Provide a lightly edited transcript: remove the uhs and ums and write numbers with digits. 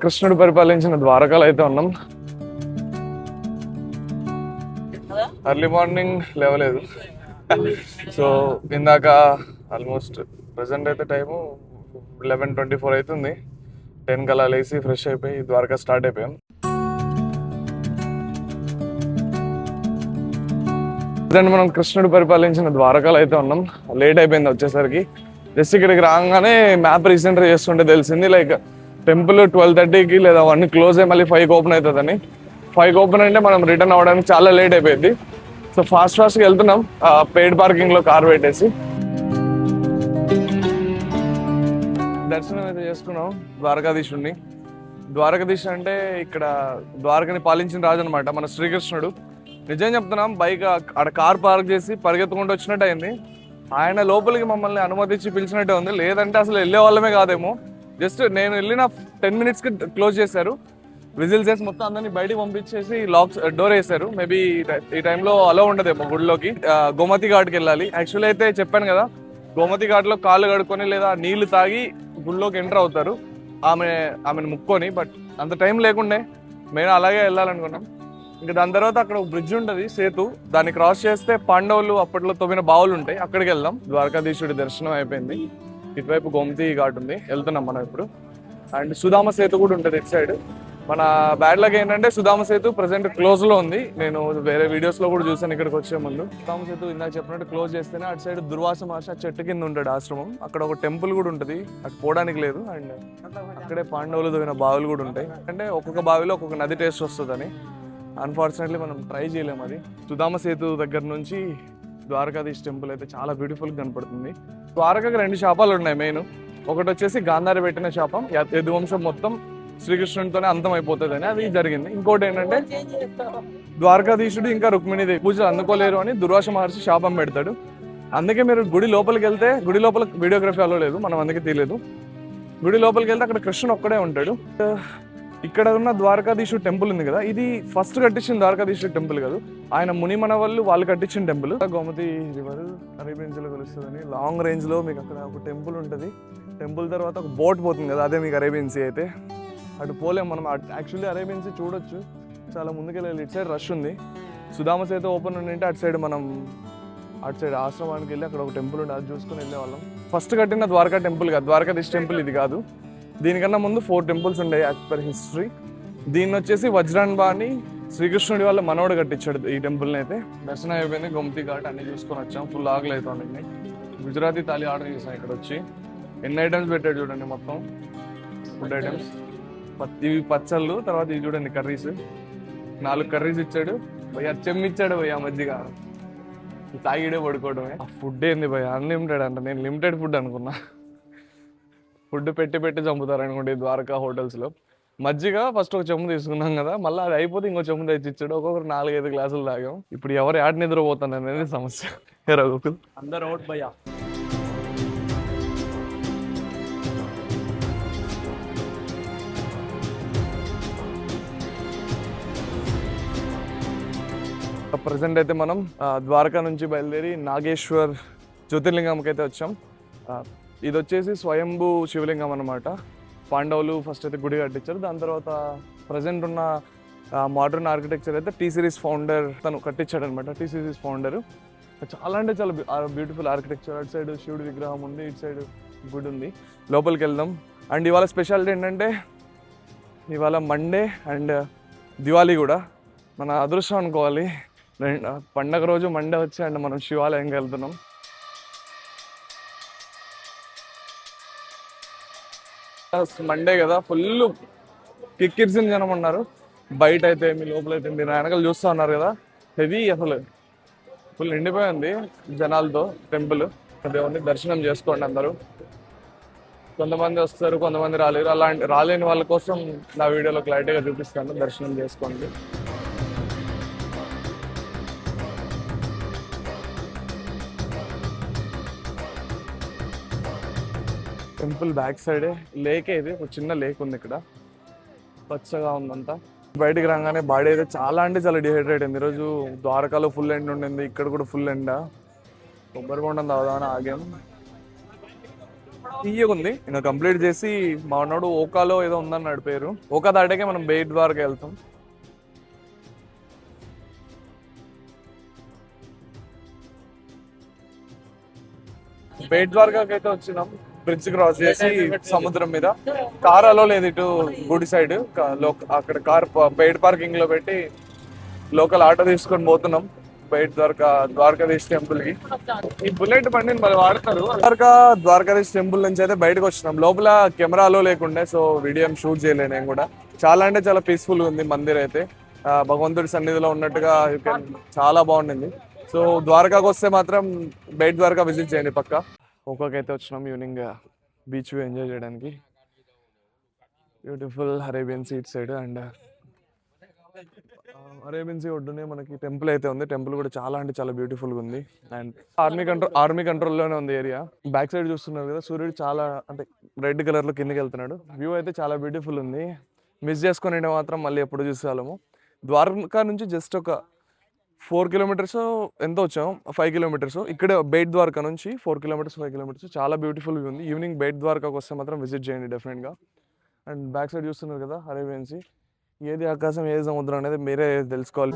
కృష్ణుడు పరిపాలించిన ద్వారకాలో అయితే ఉన్నాం. ఎర్లీ మార్నింగ్ లేవలేదు. సో ఇందాక ఆల్మోస్ట్ ప్రెసెంట్ అయితే టైము 11:24 అవుతుంది. 10 కల్లా లేసి ఫ్రెష్ అయిపోయి ద్వారకా స్టార్ట్ అయిపోయాం. ప్రజెంట్ మనం కృష్ణుడు పరిపాలించిన ద్వారకాలో అయితే ఉన్నాం. లేట్ అయిపోయింది వచ్చేసరికి. జస్ట్ ఇక్కడికి రాగానే మ్యాప్ రీసెంట్గా చేస్తుంటే తెలిసింది లైక్ టెంపుల్ 12:30కి లేదా 1 క్లోజ్ అయ్యి మళ్ళీ 5కి ఓపెన్ అవుతుందని. 5కి ఓపెన్ అంటే మనం రిటర్న్ అవ్వడానికి చాలా లేట్ అయిపోయింది. సో ఫాస్ట్గా వెళ్తున్నాం పెయిడ్ పార్కింగ్లో కార్ పెట్టేసి. దర్శనం అయితే చేసుకున్నాం ద్వారకాధీశుడిని. ద్వారకాధీశ అంటే ఇక్కడ ద్వారకని పాలించిన రాజు అనమాట, మన శ్రీకృష్ణుడు. నిజం చెప్తున్నాం, బైక్ అక్కడ కార్ పార్క్ చేసి పరిగెత్తుకుంటూ వచ్చినట్టు అయింది. ఆయన లోపలికి మమ్మల్ని అనుమతించి పిలిచినట్టే ఉంది. లేదంటే అసలు వెళ్ళే వాళ్ళమే కాదేమో. జస్ట్ నేను వెళ్ళిన 10 మినిట్స్కి క్లోజ్ చేశారు. విజిల్స్ వేసి మొత్తం అందరినీ బయటికి పంపించేసి డోర్ వేశారు. మేబీ ఈ టైంలో అలో ఉండదేమో గుడిలోకి. గోమతి ఘాట్కి వెళ్ళాలి. యాక్చువల్లీ అయితే చెప్పాను కదా, గోమతి ఘాట్లో కాళ్ళు కడుక్కొని లేదా నీళ్లు తాగి గుడిలోకి ఎంటర్ అవుతారు ఆమెను ముక్కొని. బట్ అంత టైం లేకుండే మేము అలాగే వెళ్ళాలనుకున్నాం. ఇంకా దాని తర్వాత అక్కడ ఒక బ్రిడ్జ్ ఉంటుంది, సేతు. దాన్ని క్రాస్ చేస్తే పాండవులు అప్పట్లో తవ్విన బావులు ఉంటాయి, అక్కడికి వెళ్దాం. ద్వారకాధీశుడి దర్శనం అయిపోయింది. ఇటువైపు గోమతి ఘాట్ ఉంది, వెళ్తున్నాం మనం ఇప్పుడు. అండ్ సుధామ సేతు కూడా ఉంటుంది ఇటు సైడ్. మన బ్యాడ్ లక్ ఏంటంటే సుధామ సేతు ప్రెసెంట్ క్లోజ్ లో ఉంది. నేను వేరే వీడియోస్ లో కూడా చూసాను ఇక్కడికి వచ్చే ముందు. సుధామ సేతు ఇందాక చెప్పినట్టు క్లోజ్ చేస్తేనే అటు సైడ్ దుర్వాస మహర్షి చెట్టు కింద ఉంటాడు ఆశ్రమం. అక్కడ ఒక టెంపుల్ కూడా ఉంటుంది, అటు పోవడానికి లేదు. అండ్ అక్కడే పాండవులు తవ్విన బావులు కూడా ఉంటాయి. అంటే ఒక్కొక్క బావిలో ఒక్కొక్క నది టేస్ట్ వస్తుందని. అన్ఫార్చునేట్లీ మనం ట్రై చేయలేము అది. సుధామ సేతు దగ్గర నుంచి ద్వారకాధీశ్ టెంపుల్ అయితే చాలా బ్యూటిఫుల్గా కనపడుతుంది. ద్వారకకి 2 శాపాలు ఉన్నాయి మెయిన్. ఒకటి వచ్చేసి గాంధారి పెట్టిన శాపం, యదువంశం మొత్తం శ్రీకృష్ణుడితోనే అంతం అయిపోతుంది అని, అది జరిగింది. ఇంకోటి ఏంటంటే ద్వారకాధీశుడు ఇంకా రుక్మిణీదేవి పూజలు అందుకోలేరు అని దుర్వాస మహర్షి శాపం పెడతాడు. అందుకే మీరు గుడి లోపలికి వెళ్తే, గుడి లోపల వీడియోగ్రఫీ అలో లేదు, మనం అందుకే తీయలేదు. గుడి లోపలికి వెళ్తే అక్కడ కృష్ణుడు ఒక్కడే ఉంటాడు. ఇక్కడ ఉన్న ద్వారకాధీశుడు టెంపుల్ ఉంది కదా, ఇది ఫస్ట్ కట్టించిన ద్వారకాధీశుడు టెంపుల్ కాదు, ఆయన మునిమన వాళ్ళు కట్టించిన టెంపుల్. గోమతి రివర్ అరేబియన్స్ లో కలుస్తుందని లాంగ్ రేంజ్ లో మీకు అక్కడ ఒక టెంపుల్ ఉంటుంది. టెంపుల్ తర్వాత ఒక బోట్ పోతుంది కదా, అదే మీకు అరేబియన్ సీ. అయితే అటు పోలేం మనం. యాక్చువల్లీ అరేబియన్ సీ చూడొచ్చు, చాలా ముందుకెళ్ళాలి. ఇటు సైడ్ రష్ ఉంది. సుధామ సేతు ఓపెన్ ఉండింటే అటు సైడ్ మనం అటు సైడ్ ఆశ్రమానికి వెళ్ళి అక్కడ ఒక టెంపుల్ ఉంది, అది చూసుకుని వెళ్ళేవాళ్ళం. ఫస్ట్ కట్టిన ద్వారకా టెంపుల్ కాదు, ద్వారకాధీశ్ టెంపుల్ ఇది కాదు. దీనికన్నా ముందు 4 టెంపుల్స్ ఉండే యాజ్ పర్ హిస్టరీ. దీన్ని వచ్చేసి వజ్రాన్బాని శ్రీకృష్ణుడి వాళ్ళ మనోడు కట్టించాడు ఈ టెంపుల్ని. అయితే దర్శనం అయిపోయింది, గోమతి ఘాట్ అన్ని చూసుకొని వచ్చాం. ఫుల్ ఆకలి అవుతుంది. గుజరాతీ థాలీ ఆర్డర్ చేసాం. ఇక్కడ వచ్చి ఎన్ని ఐటమ్స్ పెట్టాడు చూడండి, మొత్తం ఫుడ్ ఐటమ్స్. ఇవి పచ్చళ్ళు, తర్వాత ఇవి చూడండి కర్రీస్. 4 కర్రీస్ ఇచ్చాడు భయ్య. చెమ్మిచ్చాడు భయ్య మధ్యగా. తాగిడే పడుకోవడమే. ఆ ఫుడ్ ఏంది భయ్య, అన్లిమిటెడ్ అంట. నేను లిమిటెడ్ ఫుడ్ అనుకున్నా. ఫుడ్ పెట్టి చంపుతారు అనుకోండి ద్వారకా హోటల్స్లో. మజ్జిగ ఫస్ట్ ఒక చెమ్ము తీసుకున్నాం కదా, మళ్ళీ అది అయిపోతే ఇంకో చెమ్ము తెచ్చి ఇచ్చాడు. ఒక్కొక్కరు 4-5 గ్లాసులు తాగాం. ఇప్పుడు ఎవరు యాడ్ నిద్రపోతాను అనేది సమస్య. రఘుకుల్ అందరు అవుట్ భయ్యా. ప్రజెంట్ అయితే మనం ద్వారకా నుంచి బయలుదేరి నాగేశ్వర్ జ్యోతిర్లింగంకి అయితే వచ్చాం. ఇది వచ్చేసి స్వయంభూ శివలింగం అనమాట. పాండవులు ఫస్ట్ అయితే గుడి కట్టించారు. దాని తర్వాత ప్రజెంట్ ఉన్న మోడర్న్ ఆర్కిటెక్చర్ అయితే టీ సిరీస్ ఫౌండర్ తను కట్టించాడు అనమాట. టీ సిరీస్ ఫౌండర్ చాలా అంటే చాలా బ్యూటిఫుల్ ఆర్కిటెక్చర్. అటు సైడ్ శివుడి విగ్రహం ఉంది, ఇటు సైడ్ గుడి ఉంది. లోపలికి వెళ్దాం. అండ్ ఇవాళ స్పెషాలిటీ ఏంటంటే ఇవాళ మండే అండ్ దివాళీ కూడా. మన అదృష్టం అనుకోవాలి, పండగ రోజు మండే వచ్చి అండ్ మనం శివాలయంకి వెళ్తున్నాం. మండే కదా, ఫుల్ కిక్కిరిసిన జనం ఉన్నారు. బయట అయితే మీ లోపల అయితే మీరు వెనకాల చూస్తూ ఉన్నారు కదా, హెవీ అసలు ఫుల్ నిండిపోయింది జనాలతో టెంపుల్. దేవుని దర్శనం చేసుకోండి అందరూ. కొంతమంది వస్తారు, కొంతమంది రాలేరు. రాలేని వాళ్ళ కోసం నా వీడియోలో క్లారిటీగా చూపిస్తాను, దర్శనం చేసుకోండి. టెంపుల్ బ్యాక్ సైడే లేకే, ఇది ఒక చిన్న లేక్ ఉంది ఇక్కడ, పచ్చగా ఉందంతా. బయటికి రాగానే బాడీ అయితే చాలా అంటే చాలా డిహైడ్రేట్ అయింది. ఈరోజు ద్వారకాలో ఫుల్ ఎండ ఉండింది, ఇక్కడ కూడా ఫుల్ ఎండ. కొబ్బరి బొండం తాగుదామని ఆగాం. తీయగా ఉంది. ఇంకా కంప్లీట్ చేసి మా ఉన్నాడు ఓకాలో ఏదో ఉందన్నాడు పేరు. ఓకా దాటాకే మనం బేట్ ద్వారకా వెళ్తాం. బేట్ ద్వారకాకి అయితే వచ్చినాం. బ్రిడ్జ్ క్రాస్ చేసి సముద్రం మీద కార్ అలో లేదు ఇటు గుడి సైడ్. అక్కడ కార్ బయట పార్కింగ్ లో పెట్టి లోకల్ ఆటో తీసుకొని పోతున్నాం బయట ద్వారకాధీశ్ టెంపుల్ కి. ఈ బుల్లెట్ బండిని మరి వాడతారు. ద్వారకాధీశ్ టెంపుల్ నుంచి అయితే బయటకు వచ్చినాం. లోపల కెమెరాలో లేకుండే, సో వీడియో షూట్ చేయలేను నేను కూడా. చాలా అంటే చాలా పీస్ఫుల్ గా ఉంది మందిర్ అయితే. భగవంతుడి సన్నిధిలో ఉన్నట్టుగా చాలా బాగుండింది. సో ద్వారకాకు వస్తే మాత్రం బయట ద్వారకా విజిట్ చేయండి పక్క. ఒక్కొక్కైతే వచ్చినాం ఈవినింగ్ బీచ్ వ్యూ ఎంజాయ్ చేయడానికి. Beautiful Arabian sea side and Arabian sea ఒడ్డునే మనకి టెంపుల్ అయితే ఉంది. టెంపుల్ కూడా చాలా అంటే చాలా బ్యూటిఫుల్ గా ఉంది. అండ్ ఆర్మీ కంట్రోల్లోనే ఉంది ఏరియా. బ్యాక్ సైడ్ చూస్తున్నారు కదా, సూర్యుడు చాలా అంటే రెడ్ కలర్ లో కిందకి వెళ్తున్నాడు. వ్యూ అయితే చాలా బ్యూటిఫుల్ ఉంది. మిస్ చేసుకుని మాత్రం మళ్ళీ ఎప్పుడు చూసేవాళ్ళము. ద్వారకా నుంచి జస్ట్ ఒక 4 కిలోమీటర్స్ ఎంతో వచ్చాము, 5 కిలోమీటర్స్. ఇక్కడ బేట్ ద్వారకా నుంచి 4 కిలోమీటర్స్ 5 కిలోమీటర్స్ చాలా బ్యూటిఫుల్గా ఉంది. ఈవినింగ్ బేట్ ద్వారకాకి వస్తే మాత్రం విజిట్ చేయండి డెఫినెట్గా. అండ్ బ్యాక్ సైడ్ చూస్తున్నారు కదా అరేబియన్ సీ. ఏది ఆకాశం ఏది సముద్రం అనేది మీరే తెలుసుకోవాలి.